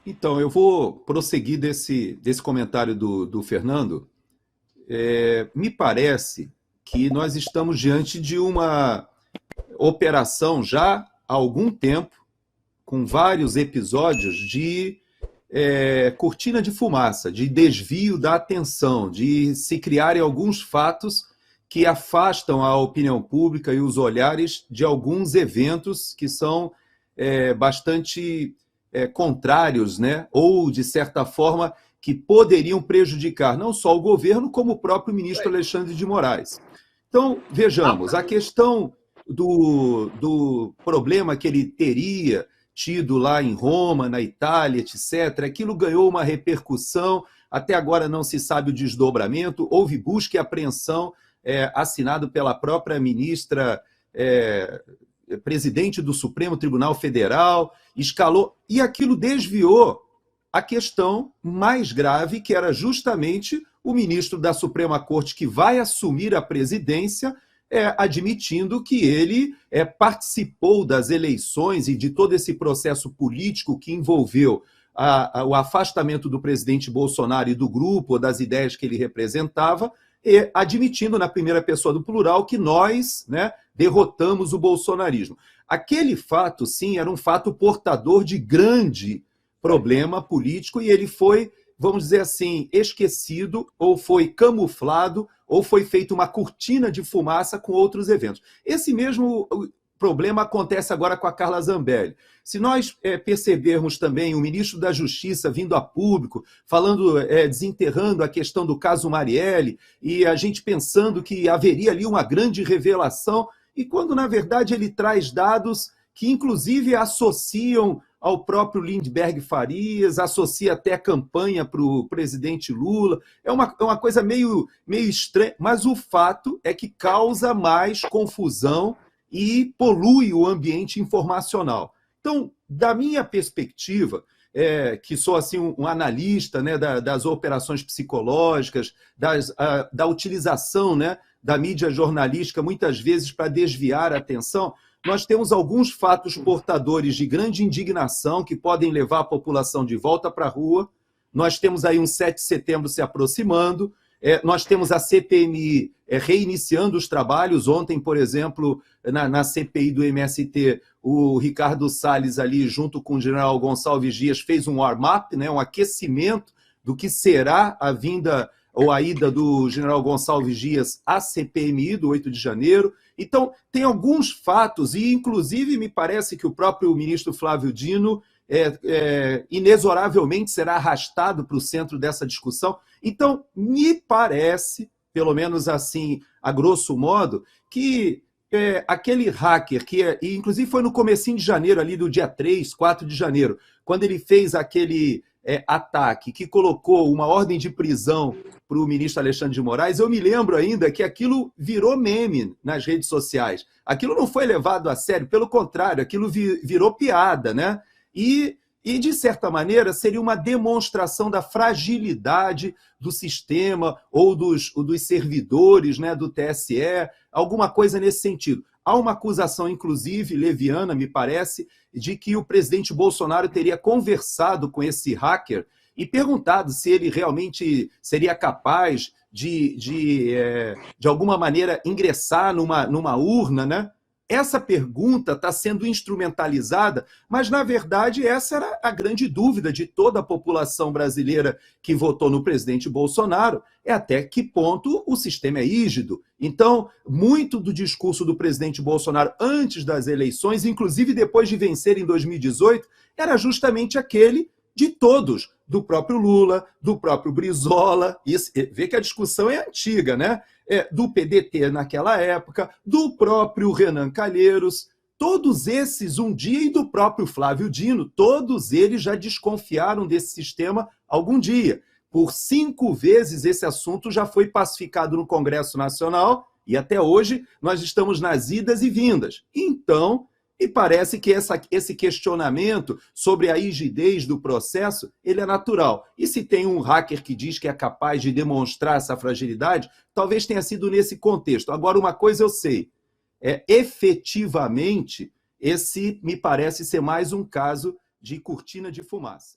Então, eu vou prosseguir desse comentário do Fernando. Me parece que nós estamos diante de uma operação já há algum tempo, com vários episódios de cortina de fumaça, de desvio da atenção, de se criarem alguns fatos que afastam a opinião pública e os olhares de alguns eventos que são bastante contrários, né? Ou, de certa forma, que poderiam prejudicar não só o governo, como o próprio ministro Alexandre de Moraes. Então, vejamos, a questão do problema que ele teria tido lá em Roma, na Itália, etc., aquilo ganhou uma repercussão, até agora não se sabe o desdobramento, houve busca e apreensão assinado pela própria ministra, presidente do Supremo Tribunal Federal, escalou, e aquilo desviou a questão mais grave, que era justamente o ministro da Suprema Corte, que vai assumir a presidência, admitindo que ele participou das eleições e de todo esse processo político que envolveu o afastamento do presidente Bolsonaro e do grupo, das ideias que ele representava, e admitindo na primeira pessoa do plural que nós, né, derrotamos o bolsonarismo. Aquele fato, sim, era um fato portador de grande problema político e ele foi, vamos dizer assim, esquecido, ou foi camuflado, ou foi feita uma cortina de fumaça com outros eventos. Esse mesmo problema acontece agora com a Carla Zambelli. Se nós percebermos também o ministro da Justiça vindo a público, falando, desenterrando a questão do caso Marielle, e a gente pensando que haveria ali uma grande revelação, e quando, na verdade, ele traz dados que, inclusive, associam ao próprio Lindbergh Farias, associa até a campanha para o presidente Lula. É uma coisa meio estranha, mas o fato é que causa mais confusão e polui o ambiente informacional. Então, da minha perspectiva, que sou assim, um analista, né, das operações psicológicas, da utilização, né, da mídia jornalística, muitas vezes para desviar a atenção, nós temos alguns fatos portadores de grande indignação que podem levar a população de volta para a rua. Nós temos aí um 7 de setembro se aproximando, nós temos a CPMI reiniciando os trabalhos. Ontem, por exemplo, na CPI do MST, o Ricardo Salles ali, junto com o general Gonçalves Dias, fez um warm-up, né, um aquecimento do que será a vinda ou a ida do general Gonçalves Dias à CPMI do 8 de janeiro. Então, tem alguns fatos, e inclusive me parece que o próprio ministro Flávio Dino inexoravelmente será arrastado para o centro dessa discussão. Então, me parece, pelo menos assim, a grosso modo, que aquele hacker, e inclusive foi no comecinho de janeiro, ali do dia 3, 4 de janeiro, quando ele fez aquele ataque que colocou uma ordem de prisão para o ministro Alexandre de Moraes, eu me lembro ainda que aquilo virou meme nas redes sociais. Aquilo não foi levado a sério, pelo contrário, aquilo virou piada, né? E, de certa maneira, seria uma demonstração da fragilidade do sistema ou dos servidores, né, do TSE, alguma coisa nesse sentido. Há uma acusação, inclusive, leviana, me parece, de que o presidente Bolsonaro teria conversado com esse hacker e perguntado se ele realmente seria capaz de alguma maneira, ingressar numa urna, né? Essa pergunta está sendo instrumentalizada, mas, na verdade, essa era a grande dúvida de toda a população brasileira que votou no presidente Bolsonaro, até que ponto o sistema é rígido. Então, muito do discurso do presidente Bolsonaro antes das eleições, inclusive depois de vencer em 2018, era justamente aquele de todos, do próprio Lula, do próprio Brizola. Vê que a discussão é antiga, né? Do PDT naquela época, do próprio Renan Calheiros, todos esses um dia, e do próprio Flávio Dino, todos eles já desconfiaram desse sistema algum dia. Por 5 vezes esse assunto já foi pacificado no Congresso Nacional e até hoje nós estamos nas idas e vindas. Então, e parece que esse questionamento sobre a rigidez do processo, ele é natural. E se tem um hacker que diz que é capaz de demonstrar essa fragilidade, talvez tenha sido nesse contexto. Agora, uma coisa eu sei, efetivamente, esse me parece ser mais um caso de cortina de fumaça.